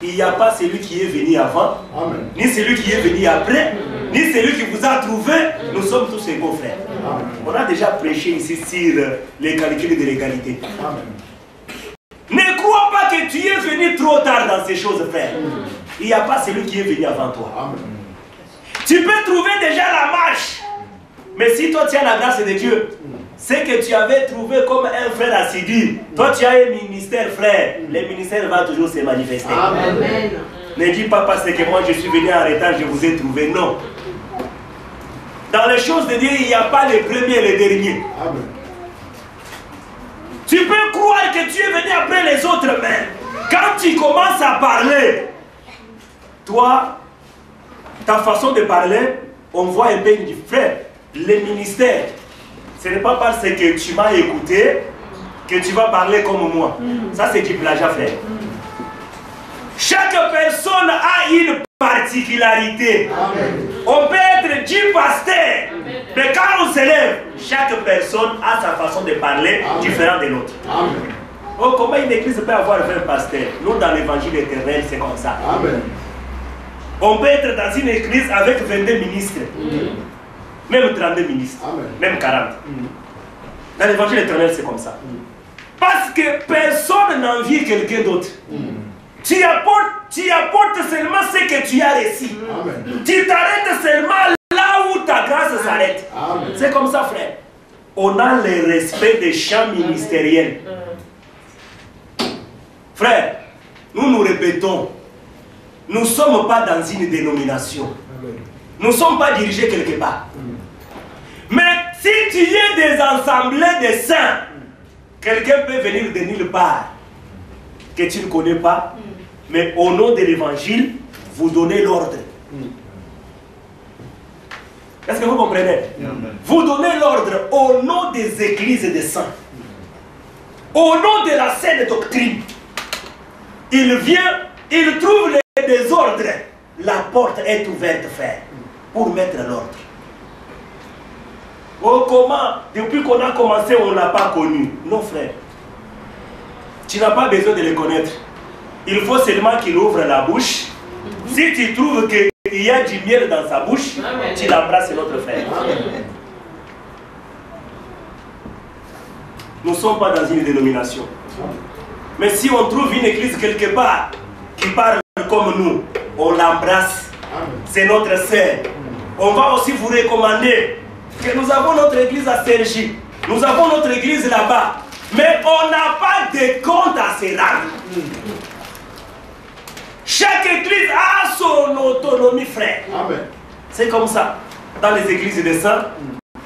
Il n'y a pas celui qui est venu avant, Amen. Ni celui qui est venu après, ni celui qui vous a trouvé. Nous sommes tous égaux, frères. Amen. On a déjà prêché ici sur les calculs de l'égalité. Ne crois pas que tu es venu trop tard dans ces choses, frère. Il n'y a pas celui qui est venu avant toi. Amen. Tu peux trouver déjà la marche. Mais si toi tu as la grâce de Dieu, c'est que tu avais trouvé comme un frère assidu. Toi tu as un ministère, frère. Le ministère va toujours se manifester. Amen. Ne dis pas parce que moi je suis venu en retard, je vous ai trouvé. Non. Dans les choses de Dieu, il n'y a pas les premiers et les derniers. Amen. Tu peux croire que tu es venu après les autres, mais quand tu commences à parler, toi, ta façon de parler, on voit un peu du frère. Les ministères, ce n'est pas parce que tu m'as écouté que tu vas parler comme moi. Ça, c'est du plagiat, frère. Chaque personne a une particularité. Amen. On peut être 10 pasteurs, mais quand on s'élève, chaque personne a sa façon de parler différente de l'autre. Oh, comment une église peut avoir 20 pasteurs? Nous, dans l'évangile éternel, c'est comme ça. Amen. On peut être dans une église avec 22 ministres. Même 32 ministres. Amen. Même 40. Dans l'évangile éternel, c'est comme ça. Parce que personne n'envie quelqu'un d'autre. Tu apportes seulement ce que tu as reçu. Amen. Tu t'arrêtes seulement là où ta grâce s'arrête. C'est comme ça, frère. On a le respect des champs ministériels. Frère, nous répétons, nous ne sommes pas dans une dénomination. Nous ne sommes pas dirigés quelque part. Mais si tu es des assemblées de saints, quelqu'un peut venir de nulle part que tu ne connais pas, mais au nom de l'évangile, vous donnez l'ordre. Est-ce que vous comprenez? Vous donnez l'ordre au nom des églises des saints. Au nom de la saine doctrine. Il vient, il trouve les désordres. La porte est ouverte, frère, pour mettre l'ordre. Oh, comment? Depuis qu'on a commencé, on ne l'a pas connu. Non, frère. Tu n'as pas besoin de le connaître. Il faut seulement qu'il ouvre la bouche. Si tu trouves qu'il y a du miel dans sa bouche, tu l'embrasses, notre frère. Nous ne sommes pas dans une dénomination. Mais si on trouve une église quelque part qui parle comme nous, on l'embrasse. C'est notre sœur. On va aussi vous recommander que nous avons notre église à Sergi. Nous avons notre église là-bas. Mais on n'a pas de compte à se rendre. Chaque église a son autonomie, frère. C'est comme ça. Dans les églises des saints,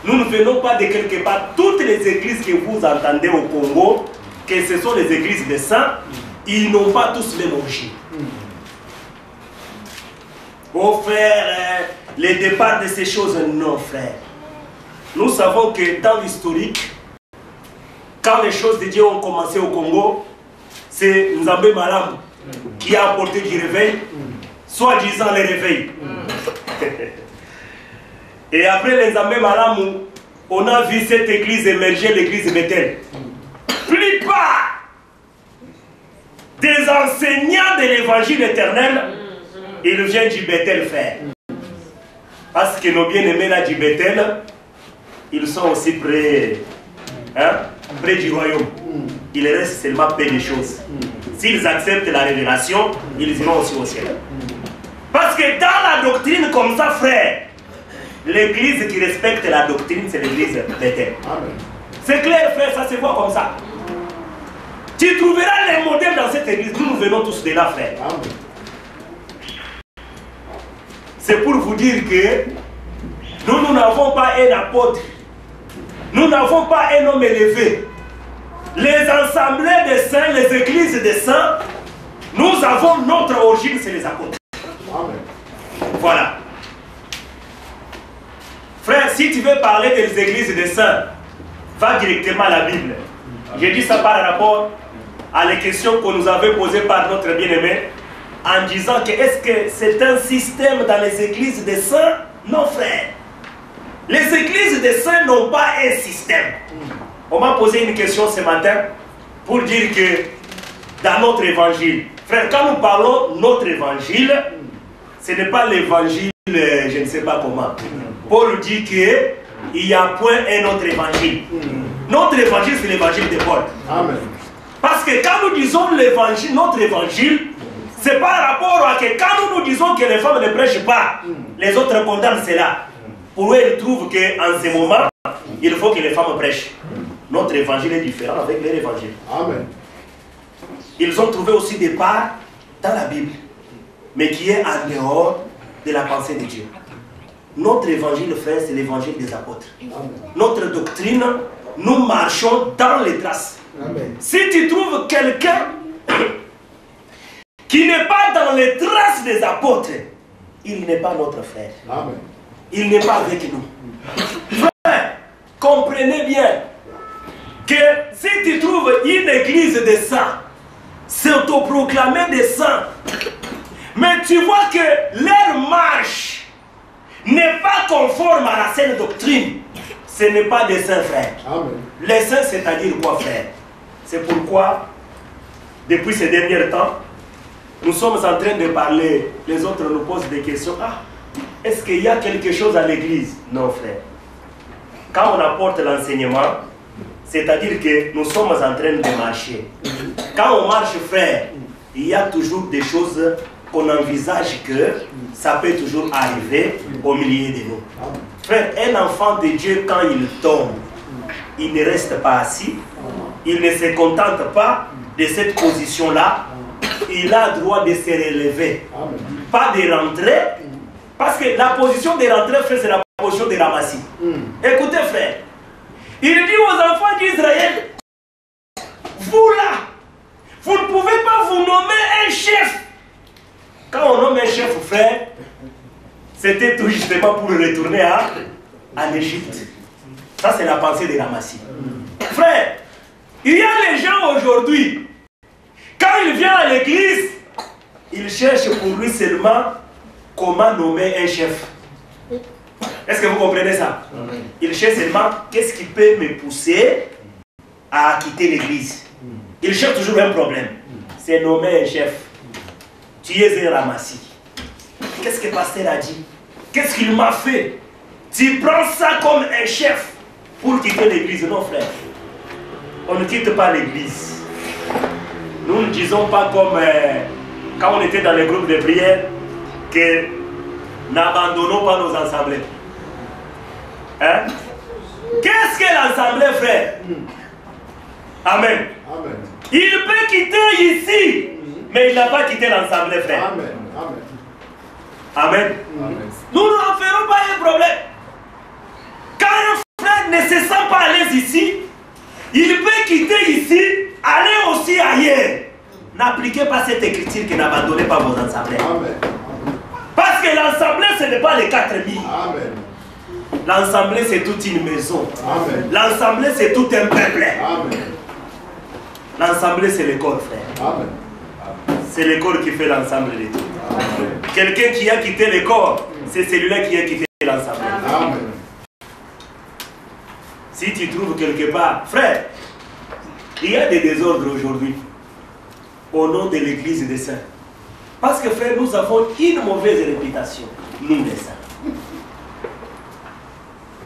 nous ne venons pas de quelque part. Toutes les églises que vous entendez au Congo, que ce sont les églises des saints, ils n'ont pas tous le même origine. Oh frère, le départ de ces choses, non frère. Nous savons que dans l'historique, quand les choses de Dieu ont commencé au Congo, c'est Nzambé Malam qui a apporté du réveil, soi-disant le réveil. Et après les Nzambé Malam, on a vu cette église émerger, l'église Bethel. Plupart des enseignants de l'évangile éternel, ils viennent du Bethel, frère. Parce que nos bien-aimés là du Bethel, ils sont aussi près, près du royaume. Il reste seulement peu de choses. S'ils acceptent la révélation, ils iront aussi au ciel. Parce que dans la doctrine comme ça, frère, l'église qui respecte la doctrine, c'est l'église Bethel. C'est clair, frère, ça se voit comme ça. Tu trouveras les modèles dans cette église. Nous venons tous de là, frère. C'est pour vous dire que nous n'avons pas un apôtre. Nous n'avons pas un homme élevé. Les assemblées des saints, les églises des saints, nous avons notre origine, c'est les apôtres. Amen. Voilà. Frère, si tu veux parler des églises des saints, va directement à la Bible. J'ai dit ça par rapport à les questions qu'on nous avait posées par notre bien-aimé, en disant que est-ce que c'est un système dans les églises des saints? Non, frère. Les églises des saints n'ont pas un système. On m'a posé une question ce matin pour dire que dans notre évangile, Frère, quand nous parlons notre évangile, ce n'est pas l'évangile, je ne sais pas comment. Paul dit qu'il n'y a point un autre évangile. Notre évangile, c'est l'évangile de Paul. Amen. Parce que quand nous disons l'évangile, notre évangile, c'est par rapport à que quand nous disons que les femmes ne prêchent pas, les autres condamnent cela. Pour eux, ils trouvent qu'en ce moment, il faut que les femmes prêchent. Notre évangile est différent avec leur évangile. Amen. Ils ont trouvé aussi des parts dans la Bible, mais qui est en dehors de la pensée de Dieu. Notre évangile, frère, c'est l'évangile des apôtres. Amen. Notre doctrine, nous marchons dans les traces. Amen. Si tu trouves quelqu'un qui n'est pas dans les traces des apôtres, il n'est pas notre frère. Amen. Il n'est pas avec nous. Frère, comprenez bien que si tu trouves une église de saints, c'est autoproclamé des saints, mais tu vois que leur marche n'est pas conforme à la saine doctrine, ce n'est pas des saints, frères. Amen. Les saints, c'est-à-dire quoi, frère? C'est pourquoi, depuis ces derniers temps, nous sommes en train de parler, les autres nous posent des questions. Ah, est-ce qu'il y a quelque chose à l'église? Non, frère. Quand on apporte l'enseignement, c'est-à-dire que nous sommes en train de marcher. Quand on marche, frère, il y a toujours des choses qu'on envisage que ça peut toujours arriver au milieu de nous. Frère, un enfant de Dieu, quand il tombe, il ne reste pas assis, il ne se contente pas de cette position-là, il a le droit de se relever, pas de rentrer, parce que la position de rentrer, frère, c'est la position de ramasser. Écoutez, frère, il dit aux enfants d'Israël, vous là, vous ne pouvez pas vous nommer un chef. Quand on nomme un chef, frère, c'était tout justement pour retourner en Égypte. Ça, c'est la pensée de Ramassi. Frère, il y a les gens aujourd'hui, quand il vient à l'église, il cherche pour lui seulement comment nommer un chef. Est-ce que vous comprenez ça? Il cherche seulement qu'est-ce qui peut me pousser à quitter l'église. Il cherche toujours un problème. C'est nommer un chef. Tu es un ramassis. Qu'est-ce que le pasteur a dit? Qu'est-ce qu'il m'a fait? Tu prends ça comme un chef pour quitter l'église. Non, frère. On ne quitte pas l'église. Nous ne disons pas comme quand on était dans les groupes de prière que n'abandonnons pas nos assemblées. Hein? Qu'est-ce que l'assemblée, frère? Amen. Amen. Il peut quitter ici, mais il n'a pas quitté l'assemblée, frère. Amen. Amen. Amen. Amen. Nous n'en ferons pas un problème. Quand un frère ne se sent pas à l'aise ici, il peut quitter ici, aller aussi ailleurs. N'appliquez pas cette écriture que n'abandonnez pas vos assemblées. Amen. Parce que l'assemblée, ce n'est pas les 4000. Amen. L'assemblée, c'est toute une maison. Amen. L'assemblée, c'est tout un peuple. Amen. L'assemblée, c'est le corps, frère. Amen. C'est le corps qui fait l'ensemble de tout. Amen. Quelqu'un qui a quitté le corps, c'est celui-là qui a quitté l'assemblée. Amen. Si tu trouves quelque part, frère, il y a des désordres aujourd'hui au nom de l'église des saints. Parce que, frère, nous avons une mauvaise réputation, nous les saints.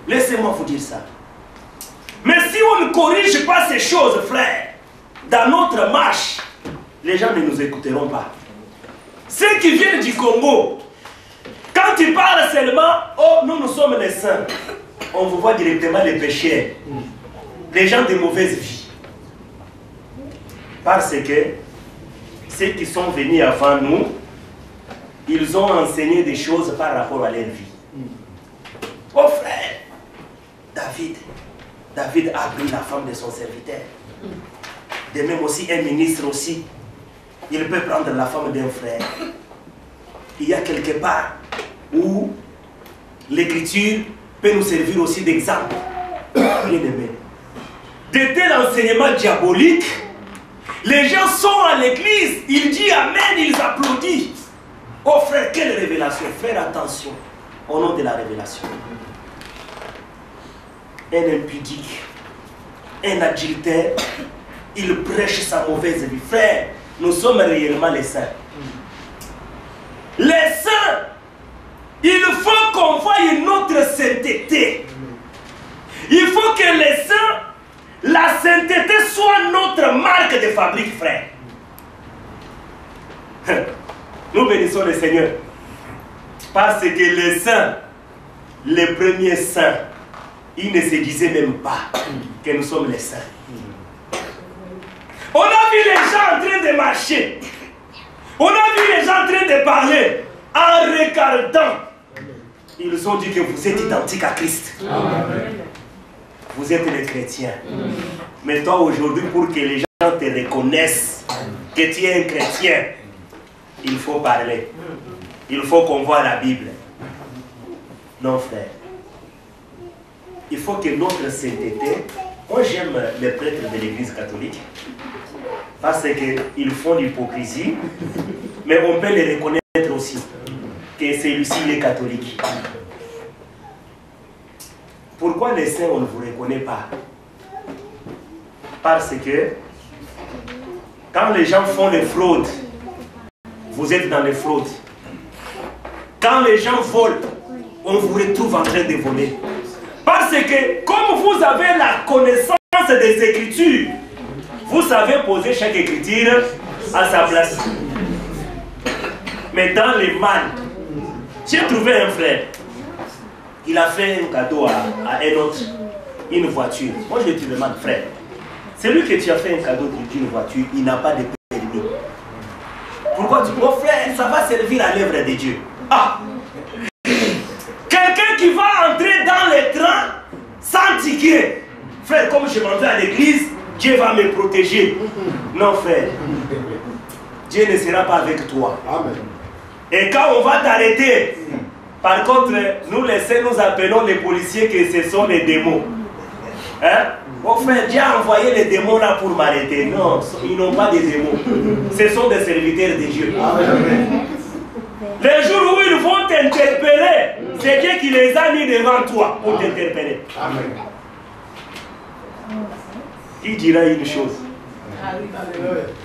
Laissez-moi vous dire ça. Mais si on ne corrige pas ces choses, frère, dans notre marche, les gens ne nous écouteront pas. Ceux qui viennent du Congo, quand tu parles seulement, oh, nous sommes les saints, on vous voit directement les pécheurs, les gens de mauvaise vie. Parce que ceux qui sont venus avant nous, ils ont enseigné des choses par rapport à leur vie. Oh frère, David a pris la femme de son serviteur. De même aussi un ministre aussi, il peut prendre la femme d'un frère. Il y a quelque part où l'écriture peut nous servir aussi d'exemple. Bien aimé. De tels enseignements diaboliques, les gens sont à l'église, ils disent Amen, ils applaudissent. Oh frère, quelle révélation! Faire attention au nom de la révélation. Un impudique, un adultère, il prêche sa mauvaise vie. Frère, nous sommes réellement les saints. Les saints, il faut qu'on voie notre sainteté. Il faut que les saints, la sainteté soit notre marque de fabrique, frère. Nous bénissons le Seigneur. Parce que les saints, les premiers saints, ils ne se disaient même pas que nous sommes les saints. On a vu les gens en train de marcher. On a vu les gens en train de parler. En regardant, ils ont dit que vous êtes identiques à Christ. Amen. Vous êtes les chrétiens. Mais toi aujourd'hui, pour que les gens te reconnaissent que tu es un chrétien, il faut parler. Il faut qu'on voit la Bible. Non, frère. Il faut que notre sainteté... Moi, j'aime les prêtres de l'Église catholique parce qu'ils font l'hypocrisie, mais on peut les reconnaître aussi que celui-ci est catholique. Pourquoi les saints, on ne vous reconnaît pas? Parce que quand les gens font les fraudes, vous êtes dans les fraudes. Quand les gens volent, on vous retrouve en train de voler. Parce que comme vous avez la connaissance des Écritures, vous savez poser chaque écriture à sa place. Mais dans les mal, j'ai trouvé un frère. Il a fait un cadeau à un autre, une voiture. Moi je te demande, frère, celui que tu as fait un cadeau d'une voiture, il n'a pas de permis. Pourquoi tu dis, oh frère, ça va servir à l'œuvre de Dieu? Ah! Quelqu'un qui va entrer dans les trains sans ticket. Frère, comme je m'en vais à l'église, Dieu va me protéger. Non, frère. Dieu ne sera pas avec toi. Amen. Et quand on va t'arrêter, par contre, nous les saints, nous appelons les policiers que ce sont les démons. Hein? Oh frère, Dieu a envoyé les démons là pour m'arrêter. Non, ils n'ont pas des démons. Ce sont des serviteurs de Dieu. Amen. Les jours où ils vont t'interpeller, c'est Dieu qui les a mis devant toi pour t'interpeller. Amen. Il dira une chose.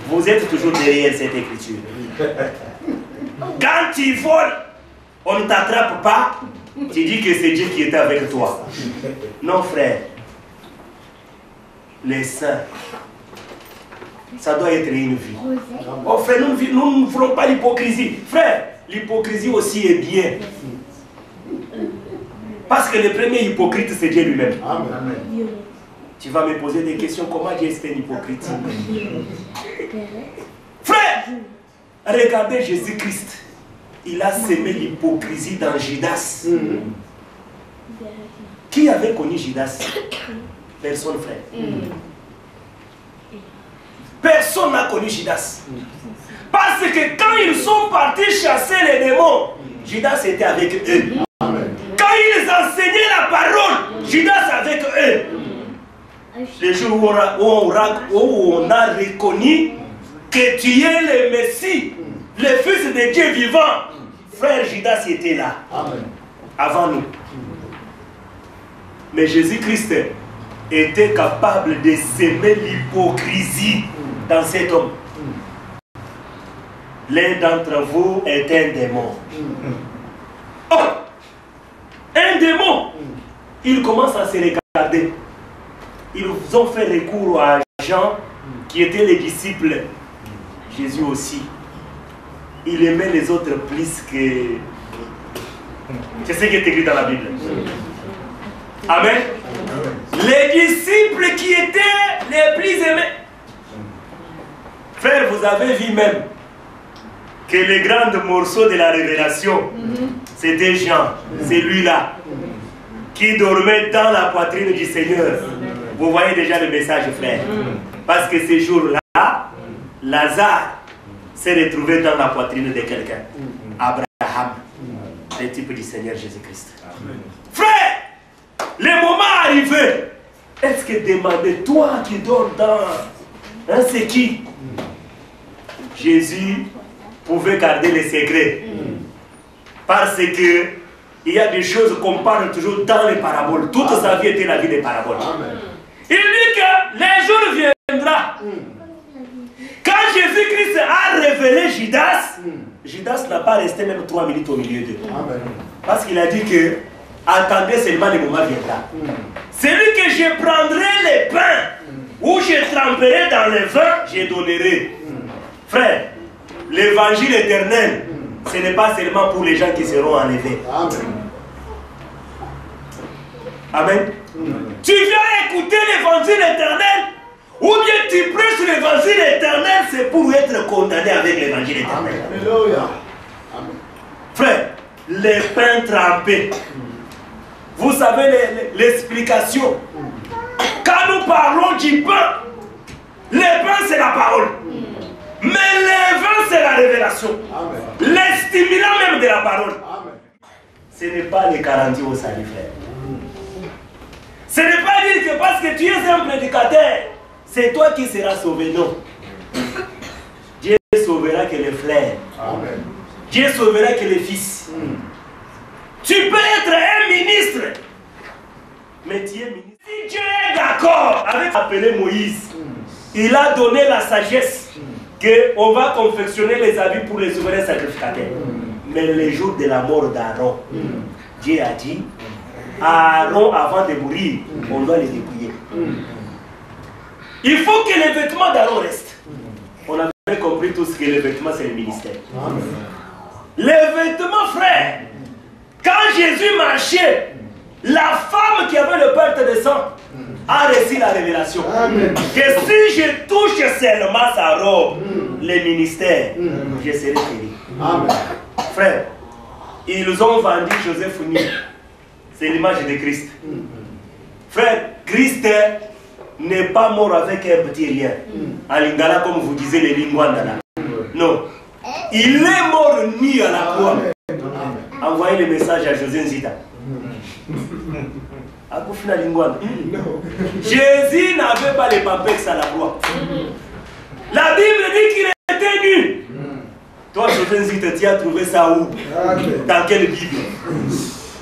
Vous êtes toujours derrière cette écriture. Quand tu voles, on ne t'attrape pas, tu dis que c'est Dieu qui est avec toi. Non, frère. Les saints, ça doit être une vie. Oh frère, nous ne voulons pas l'hypocrisie. Frère, l'hypocrisie aussi est bien. Parce que le premier hypocrite, c'est Dieu lui-même. Amen. Tu vas me poser des questions, comment Dieu est un hypocrite? Frère, regardez Jésus-Christ. Il a semé l'hypocrisie dans Judas. Qui avait connu Judas? Personne, frère. Personne n'a connu Judas. Parce que quand ils sont partis chasser les démons, Judas était avec eux. Amen. Quand ils enseignaient la parole, Judas avec eux. Le jour où on a reconnu que tu es le Messie, le Fils de Dieu vivant, frère, Judas était là. Amen. Avant nous. Mais Jésus-Christ était capable de semer l'hypocrisie dans cet homme. L'un d'entre vous est un démon. Oh! Un démon! Il commence à se regarder. Ils ont fait recours à Jean, qui était les disciples. Jésus aussi. Il aimait les autres plus que... C'est ce qui est écrit dans la Bible. Amen. Les disciples qui étaient les plus aimés. Frère, vous avez vu même que les grands morceaux de la révélation, c'était Jean, c'est lui-là, qui dormait dans la poitrine du Seigneur. Vous voyez déjà le message, frère. Parce que ces jours-là, Lazare s'est retrouvé dans la poitrine de quelqu'un. Abraham, le type du Seigneur Jésus-Christ. Frère, le moment arrivé. Est-ce que demandez, toi qui dors dans un séquille, Jésus pouvait garder les secrets. Parce que il y a des choses qu'on parle toujours dans les paraboles. Toute sa vie était la vie des paraboles. Amen. Il dit que les jours viendront. Quand Jésus-Christ a révélé Judas, Judas n'a pas resté même 3 minutes au milieu d'eux. Parce qu'il a dit que attendez seulement le moment viendra. Celui que je prendrai les pains, ou je tremperai dans le vin, je donnerai. Frère, l'évangile éternel, ce n'est pas seulement pour les gens qui seront enlevés. Amen. Tu viens écouter l'évangile éternel, ou bien tu prêches l'évangile éternel, c'est pour être condamné avec l'évangile éternel. Frère, les pains trempés. Vous savez l'explication. Quand nous parlons du pain, le pain c'est la parole. Mais le vin c'est la révélation. Les stimulants même de la parole. Ce n'est pas les 40 au salut, frère. Ce n'est pas dire que parce que tu es un prédicateur, c'est toi qui seras sauvé. Non. Dieu sauvera que les frères. Dieu sauvera que les fils. Tu peux être un ministre, mais tu es ministre. Si Dieu est d'accord avec appelé Moïse, il a donné la sagesse qu'on va confectionner les habits pour les souverains sacrificateurs. Mais le jour de la mort d'Aaron, Dieu a dit, Aaron avant de mourir, on doit les dépouiller. Il faut que les vêtements d'Aaron restent. On avait compris tous que les vêtements c'est le ministère. Les vêtements, frère, quand Jésus marchait, la femme qui avait le perte de sang a reçu la révélation. Que si je touche seulement sa robe, le ministère, je serai fini. Frère, ils ont vendu Joseph Fournier. C'est l'image de Christ. Frère, Christ n'est pas mort avec un petit rien. À Lingala, comme vous disiez, les Lingwandala. Non. Il est mort nu à la croix. Envoyez le message à José Nzita. Jésus n'avait pas les pampers à la croix. La Bible dit qu'il était nu. Toi, José Nzita, tu as trouvé ça où? Dans quelle Bible?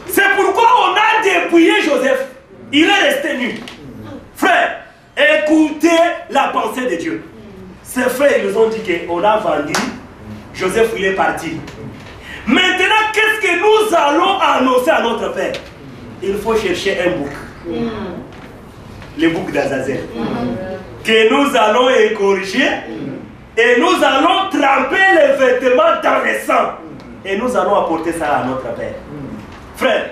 C'est pourquoi on a dépouillé Joseph. Il est resté nu. Frère, écoutez la pensée de Dieu. Ces frères, ils nous ont dit qu'on a vendu. Joseph, il est parti. Maintenant, qu'est-ce que nous allons annoncer à notre Père? Il faut chercher un bouc. Le bouc d'Azazel. Que nous allons égorger. Et nous allons tremper les vêtements dans le sang. Et nous allons apporter ça à notre Père. Frère,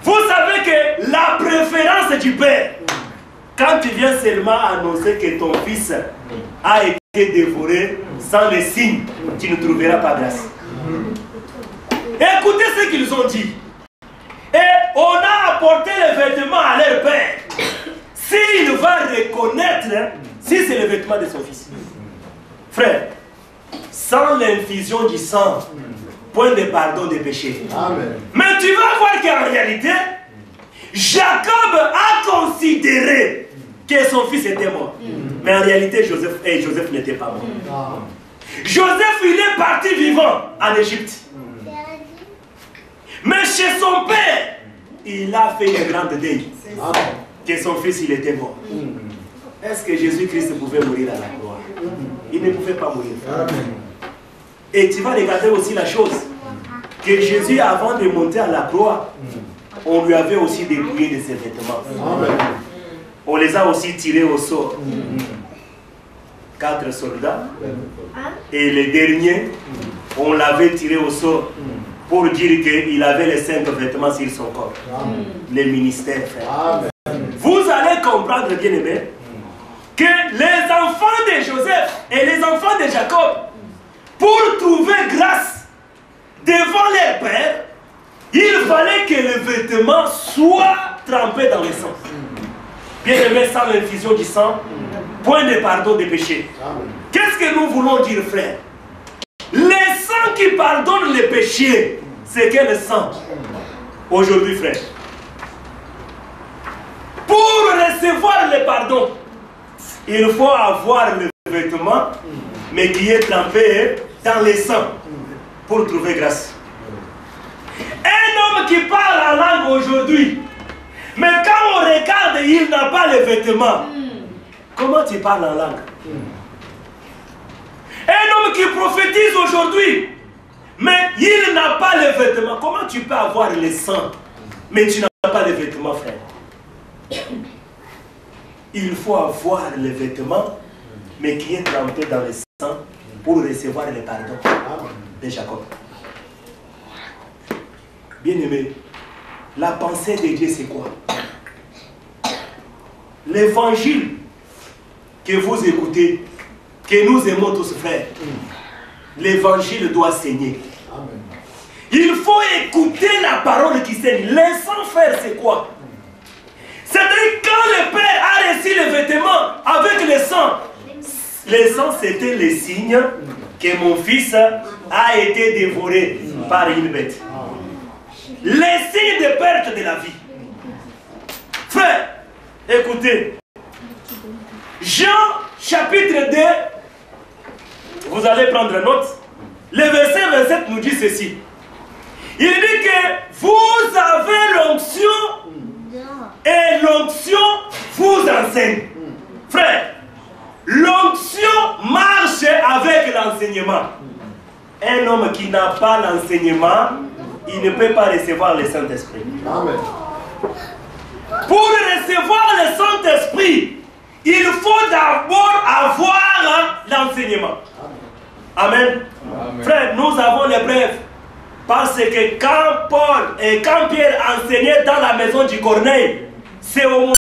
vous savez que la préférence du Père, quand tu viens seulement annoncer que ton fils a été dévoré sans les signes, tu ne trouveras pas grâce. Écoutez ce qu'ils ont dit. Et on a apporté les vêtements à leur père. S'il va reconnaître si c'est le vêtement de son fils. Frère, sans l'infusion du sang, point de pardon des péchés. Amen. Mais tu vas voir qu'en réalité, Jacob a considéré que son fils était mort. Mais en réalité, Joseph n'était pas mort. Joseph, il est parti vivant en Égypte. Mais chez son père, il a fait une grande deuil. Que son fils, il était mort. Est-ce que Jésus-Christ pouvait mourir à la croix? Il ne pouvait pas mourir. Et tu vas regarder aussi la chose. Que Jésus, avant de monter à la croix, on lui avait aussi dépouillé de ses vêtements. On les a aussi tirés au sort. 4 soldats. Et les derniers, on l'avait tiré au sort. Pour dire qu'il avait les 5 vêtements sur son corps. Les ministères, frère. Vous allez comprendre, bien aimé, que les enfants de Joseph et les enfants de Jacob, pour trouver grâce devant leur père, il fallait que les vêtements soient trempés dans le sang. Bien aimé, sans l'infusion du sang, point de pardon des péchés. Qu'est-ce que nous voulons dire, frère? Les sangs qui pardonnent les péchés, c'est quel sang? Aujourd'hui, frère. Pour recevoir le pardon, il faut avoir le vêtement, mais qui est trempé dans le sang, pour trouver grâce. Un homme qui parle en langue aujourd'hui, mais quand on regarde, il n'a pas le vêtement. Comment tu parles en langue? Un homme qui prophétise aujourd'hui, mais il n'a pas les vêtements. Comment tu peux avoir le sang, mais tu n'as pas les vêtements, frère? Il faut avoir les vêtements, mais qui est trempé dans le sang pour recevoir le pardon de Jacob. Bien-aimé, la pensée de Dieu, c'est quoi? L'évangile que vous écoutez, que nous aimons tous, frères, l'évangile doit saigner. Il faut écouter la parole qui saigne. Les sangs, frère, c'est quoi? C'est-à-dire quand le Père a reçu les vêtements avec le sang, le sang c'était le signe que mon fils a été dévoré par une bête. Les signes de perte de la vie. Frère, écoutez. Jean chapitre 2, vous allez prendre note. Le verset 27 nous dit ceci. Il dit que vous avez l'onction et l'onction vous enseigne. Frère, l'onction marche avec l'enseignement. Un homme qui n'a pas l'enseignement, il ne peut pas recevoir le Saint-Esprit. Amen. Pour recevoir le Saint-Esprit, il faut d'abord avoir l'enseignement. Amen. Amen. Frère, nous avons les preuves. Parce que quand Pierre enseignait dans la maison du Corneille, c'est au moment